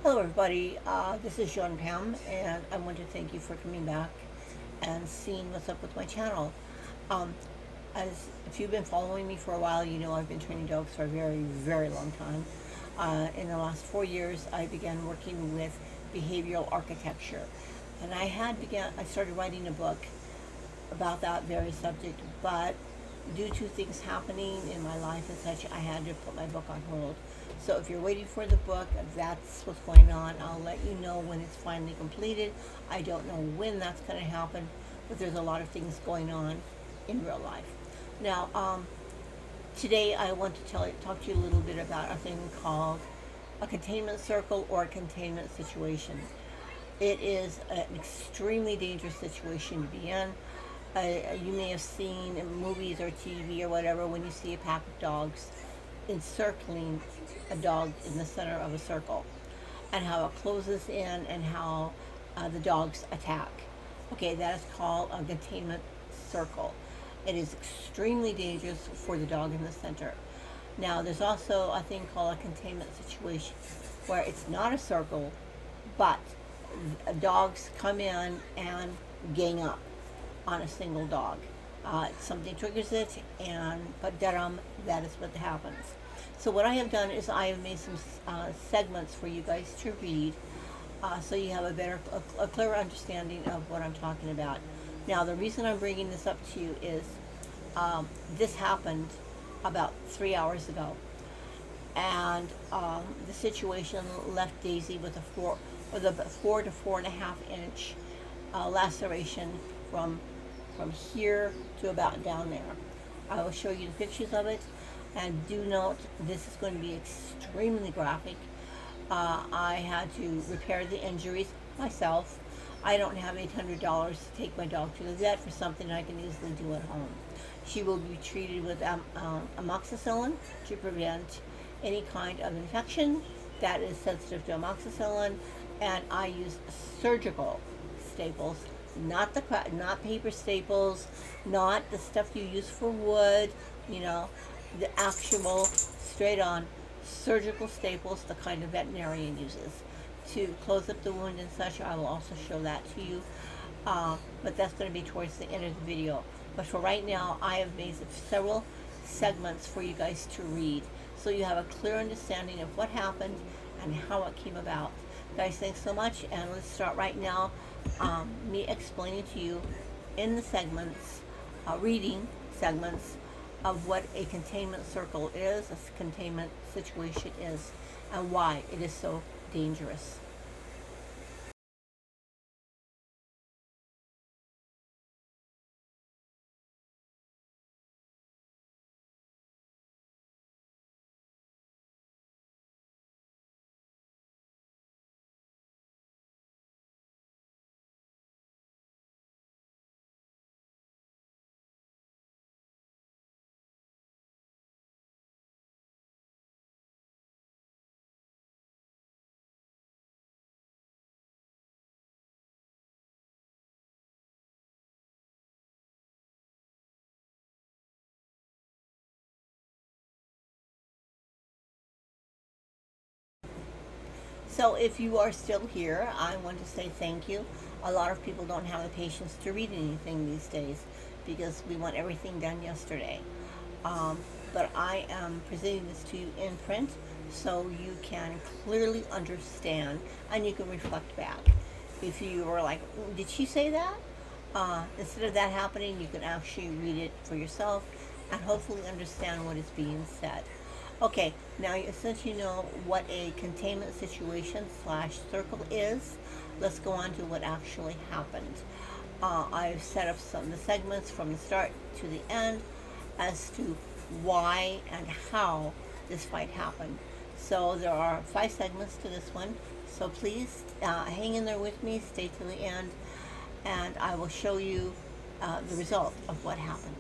Hello, everybody. This is John Pam, and I want to thank you for coming back and seeing what's up with my channel. Um, as if you've been following me for a while, you know I've been training dogs for a very, very long time. In the last 4 years, I began working with behavioral architecture, and I started writing a book about that very subject, but due to things happening in my life and such, I had to put my book on hold. So if you're waiting for the book, that's what's going on. I'll let you know when it's finally completed. I don't know when that's going to happen, but there's a lot of things going on in real life. Now, today I want to talk to you a little bit about a thing called a containment circle or a containment situation. It is an extremely dangerous situation to be in. You may have seen in movies or TV or whatever when you see a pack of dogs encircling a dog in the center of a circle, and how it closes in and how the dogs attack. Okay, that is called a containment circle. It is extremely dangerous for the dog in the center. Now, there's also a thing called a containment situation where it's not a circle, but dogs come in and gang up on a single dog. Something triggers it, and but that is what happens. So what I have done is I have made some segments for you guys to read, so you have a clearer understanding of what I'm talking about. Now, the reason I'm bringing this up to you is this happened about 3 hours ago, and the situation left Daisy with a 4 to 4.5 inch laceration from here to about down there. I will show you the pictures of it, and do note this is going to be extremely graphic. I had to repair the injuries myself. I don't have $800 to take my dog to the vet for something I can easily do at home. She will be treated with amoxicillin to prevent any kind of infection that is sensitive to amoxicillin, and I use surgical staples, not paper staples, not the stuff you use for wood, you know, the actual straight on surgical staples, the kind of veterinarian uses to close up the wound and such. I will also show that to you, but that's going to be towards the end of the video. But for right now, I have made several segments for you guys to read, so you have a clear understanding of what happened and how it came about. Guys, thanks so much, and let's start right now. Me explaining to you in the segments, reading segments of what a containment circle is, a containment situation is, and why it is so dangerous. So if you are still here, I want to say thank you. A lot of people don't have the patience to read anything these days because we want everything done yesterday. Um, but I am presenting this to you in print so you can clearly understand and you can reflect back. If you were like, did she say that? Instead of that happening, you can actually read it for yourself and hopefully understand what is being said. Okay, now since you know what a containment situation slash circle is, let's go on to what actually happened. I've set up some of the segments from the start to the end as to why and how this fight happened. So there are 5 segments to this one. So please hang in there with me, stay to the end, and I will show you the result of what happened.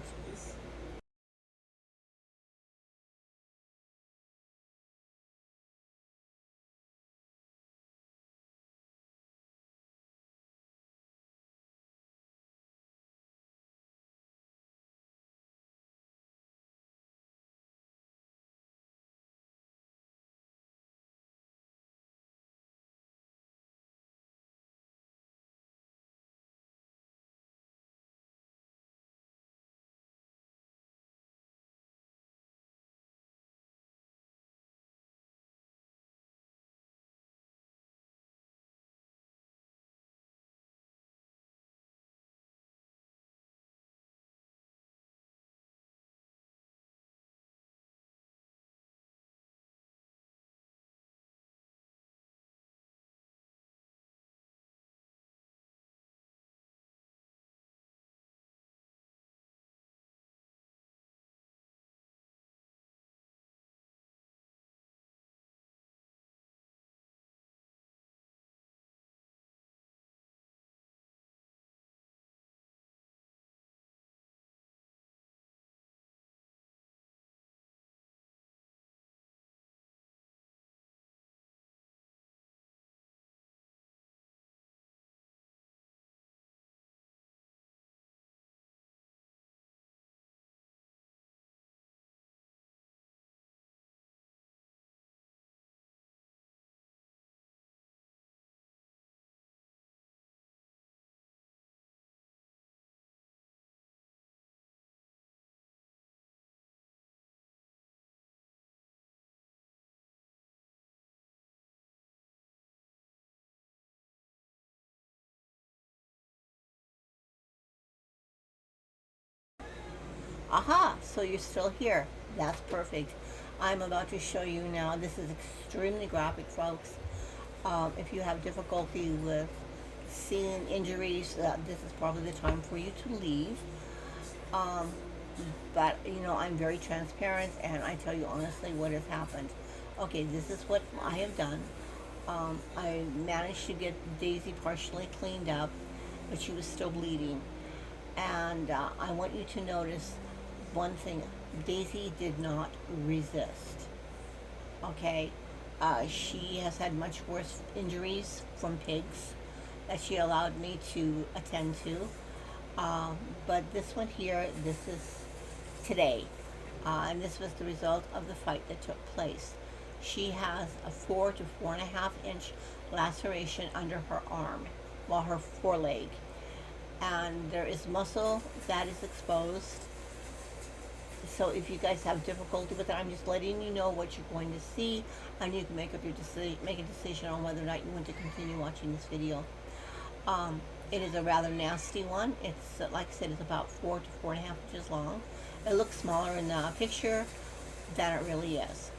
Aha, so you're still here. That's perfect. I'm about to show you now. This is extremely graphic, folks. If you have difficulty with seeing injuries, this is probably the time for you to leave. Um, but I'm very transparent and I tell you honestly what has happened. Okay, this is what I have done. I managed to get Daisy partially cleaned up, but she was still bleeding. And I want you to notice one thing: Daisy did not resist. Okay, she has had much worse injuries from pigs that she allowed me to attend to. But this one here, this is today. And this was the result of the fight that took place. She has a 4 to 4.5 inch laceration under her arm, well, her foreleg. And there is muscle that is exposed. So if you guys have difficulty with it, I'm just letting you know what you're going to see, and you can make up your make a decision on whether or not you want to continue watching this video. It is a rather nasty one. It's like I said, it's about 4 to 4.5 inches long. It looks smaller in the picture than it really is.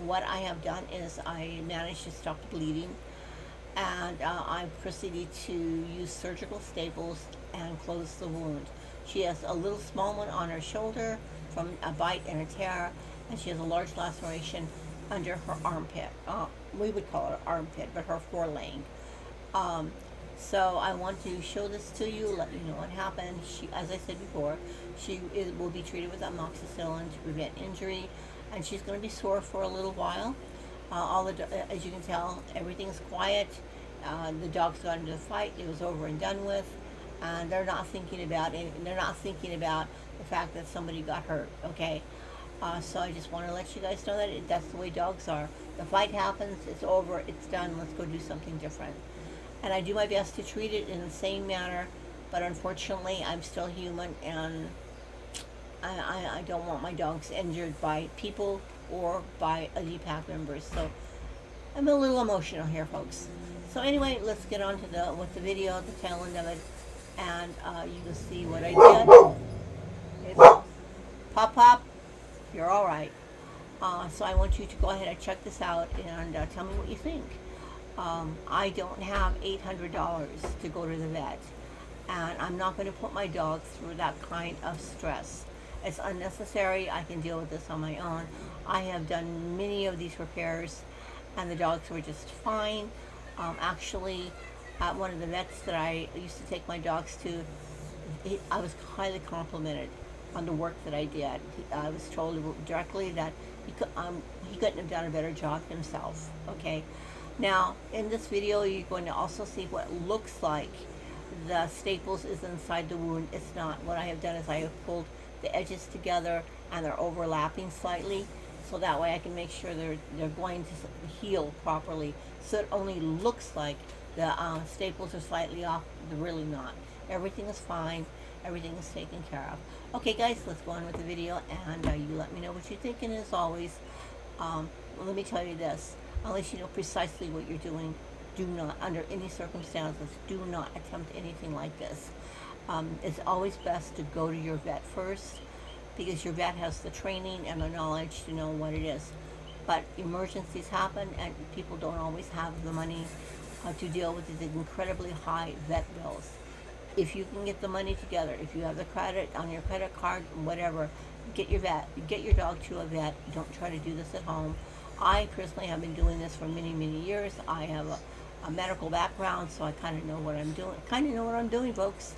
What I have done is I managed to stop the bleeding, and I proceeded to use surgical staples and close the wound. She has a little small one on her shoulder from a bite and a tear, and she has a large laceration under her armpit. We would call it an armpit, but her foreleg. Um, so I want to show this to you, let you know what happened. She, as I said before, will be treated with amoxicillin to prevent injury, and she's going to be sore for a little while. As you can tell, everything's quiet. The dogs got into the fight. It was over and done with, and they're not thinking about it. They're not thinking about the fact that somebody got hurt. Okay, so I just want to let you guys know that that's the way dogs are. The fight happens. It's over. It's done. Let's go do something different. And I do my best to treat it in the same manner, but unfortunately, I'm still human, and I don't want my dogs injured by people or by DPAC members. So I'm a little emotional here, folks. So anyway, let's get on to the video, the tail end of it, and you can see what I did. It's pop pop. You're all right. So I want you to go ahead and check this out and tell me what you think. I don't have $800 to go to the vet, and I'm not going to put my dog through that kind of stress. It's unnecessary. I can deal with this on my own. I have done many of these repairs, and the dogs were just fine. Actually, at one of the vets that I used to take my dogs to, I was highly complimented on the work that I did. I was told directly that he couldn't have done a better job himself. Okay. Now, in this video, you're going to also see what looks like the staples is inside the wound. It's not. What I have done is I have pulled the edges together and they're overlapping slightly, so that way I can make sure they're going to heal properly. So it only looks like the staples are slightly off. They're really not. Everything is fine. Everything is taken care of. Okay, guys, let's go on with the video, and you let me know what you think. And as always, let me tell you this: unless you know precisely what you're doing, do not, under any circumstances, do not attempt anything like this. It's always best to go to your vet first, because your vet has the training and the knowledge to know what it is. But emergencies happen, and people don't always have the money to deal with these incredibly high vet bills. If you can get the money together, if you have the credit on your credit card, whatever, get your dog to a vet. Don't try to do this at home. I personally have been doing this for many, many years. I have a medical background, so I kind of know what I'm doing. Folks.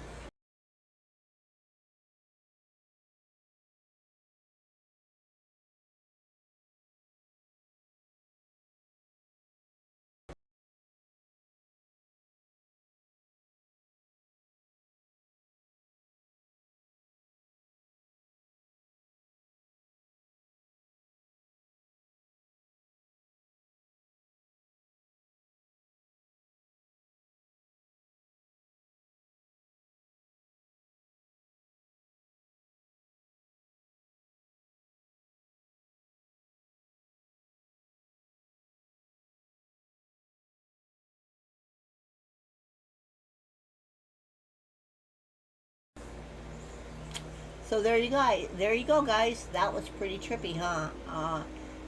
So there you go, guys. That was pretty trippy, huh?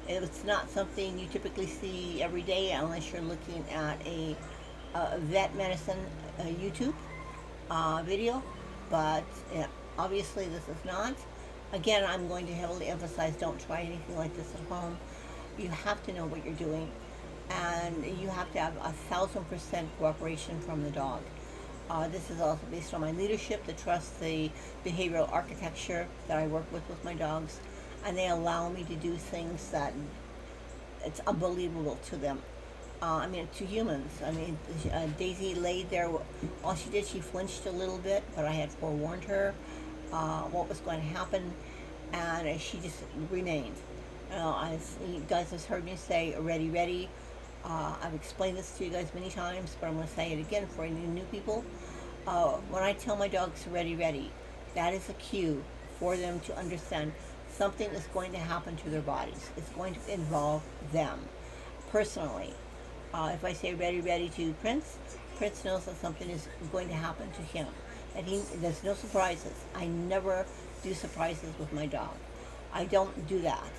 It's not something you typically see every day unless you're looking at a vet medicine YouTube video, but obviously this is not. Again, I'm going to heavily emphasize, don't try anything like this at home. You have to know what you're doing, and you have to have 1,000% cooperation from the dog. This is also based on my leadership, the trust, the behavioral architecture that I work with my dogs, and they allow me to do things that it's unbelievable to them. I mean, to humans. I mean, Daisy laid there. All she did, she flinched a little bit, but I had forewarned her what was going to happen, and she just remained. As you guys have heard me say, ready, ready. I've explained this to you guys many times, but I'm going to say it again for any new people. When I tell my dogs ready, ready, that is a cue for them to understand something is going to happen to their bodies. It's going to involve them personally. If I say ready, ready to Prince, Prince knows that something is going to happen to him. And there's no surprises. I never do surprises with my dog. I don't do that.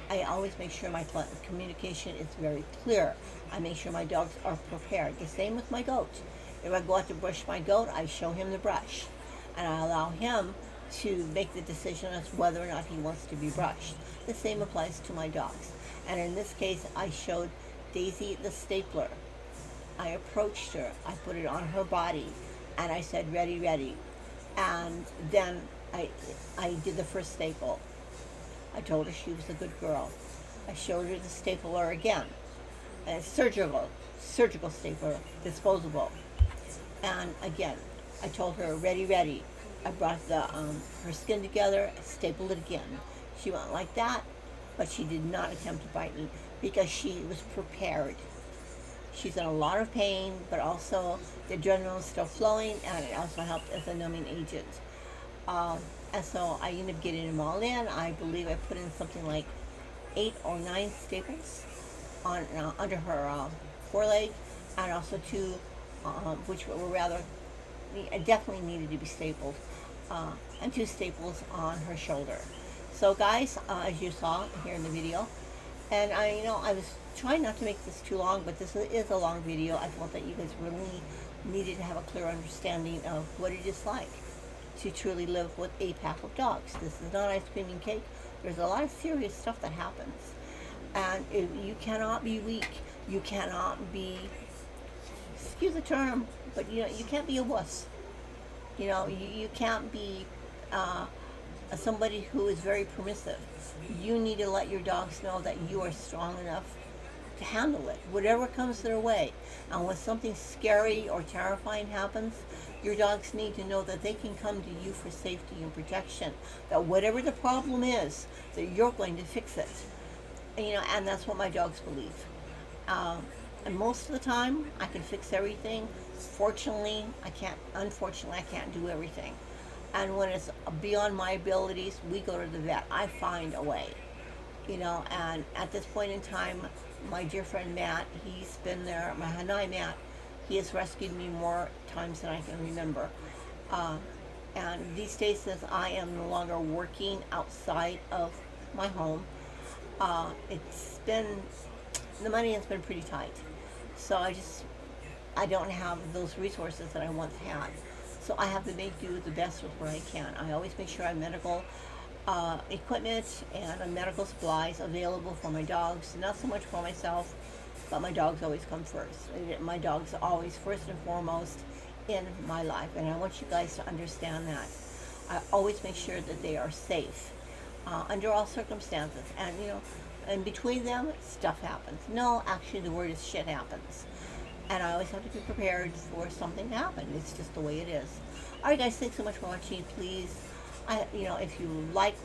I always make sure my communication is very clear. I make sure my dogs are prepared. The same with my goat. If I go out to brush my goat, I show him the brush. And I allow him to make the decision as whether or not he wants to be brushed. The same applies to my dogs. And in this case, I showed Daisy the stapler. I approached her, I put it on her body, and I said, ready, ready. And then I did the first staple. I told her she was a good girl. I showed her the stapler again. And it's surgical stapler, disposable. And again, I told her, ready, ready. I brought her skin together, stapled it again. She went like that, but she did not attempt to bite me because she was prepared. She's in a lot of pain, but also the adrenaline is still flowing, and it also helped as a numbing agent. And so I ended up getting them all in. I believe I put in something like 8 or 9 staples on under her foreleg, and also 2, which were rather definitely needed to be stapled, and 2 staples on her shoulder. So guys, as you saw here in the video, and I was trying not to make this too long, but this is a long video. I felt that you guys really needed to have a clear understanding of what it is like to truly live with a pack of dogs. This is not ice cream and cake. There's a lot of serious stuff that happens. And you cannot be weak. You cannot be, excuse the term, but you can't be a wuss. You can't be somebody who is very permissive. You need to let your dogs know that you are strong enough to handle it, whatever comes their way. And when something scary or terrifying happens, your dogs need to know that they can come to you for safety and protection, that whatever the problem is, that you're going to fix it. And that's what my dogs believe. And most of the time, I can fix everything. Unfortunately, I can't do everything. And when it's beyond my abilities, we go to the vet. I find a way. And at this point in time, my dear friend Matt, he's been there, my Hanai Matt, he has rescued me more times than I can remember. And these days, since I am no longer working outside of my home, the money has been pretty tight. So I don't have those resources that I once had. So I have to make do with the best with what I can. I always make sure I have medical equipment and medical supplies available for my dogs, not so much for myself, but my dogs always come first. My dogs are always first and foremost in my life, and I want you guys to understand that. I always make sure that they are safe under all circumstances, and in between them, stuff happens. No, actually, the word is shit happens. And I always have to be prepared for something to happen. It's just the way it is. All right, guys, thanks so much for watching. Please, if you like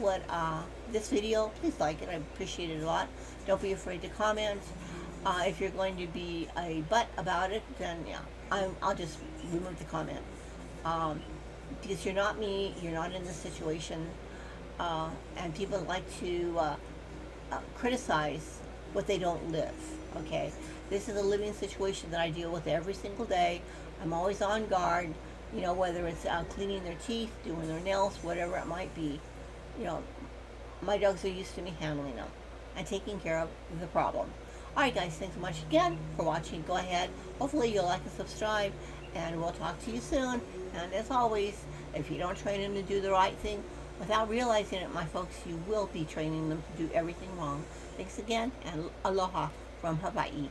this video, please like it. I appreciate it a lot. Don't be afraid to comment. If you're going to be a butt about it, then I'll just remove the comment. Because you're not me, you're not in this situation, and people like to criticize what they don't live. Okay, this is a living situation that I deal with every single day. I'm always on guard, whether it's cleaning their teeth, doing their nails, whatever it might be. you know, my dogs are used to me handling them and taking care of the problem. Alright guys, thanks so much again for watching. Go ahead. Hopefully you'll like and subscribe, and we'll talk to you soon. And as always, if you don't train them to do the right thing without realizing it, my folks, you will be training them to do everything wrong. Thanks again, and aloha from Hawaii.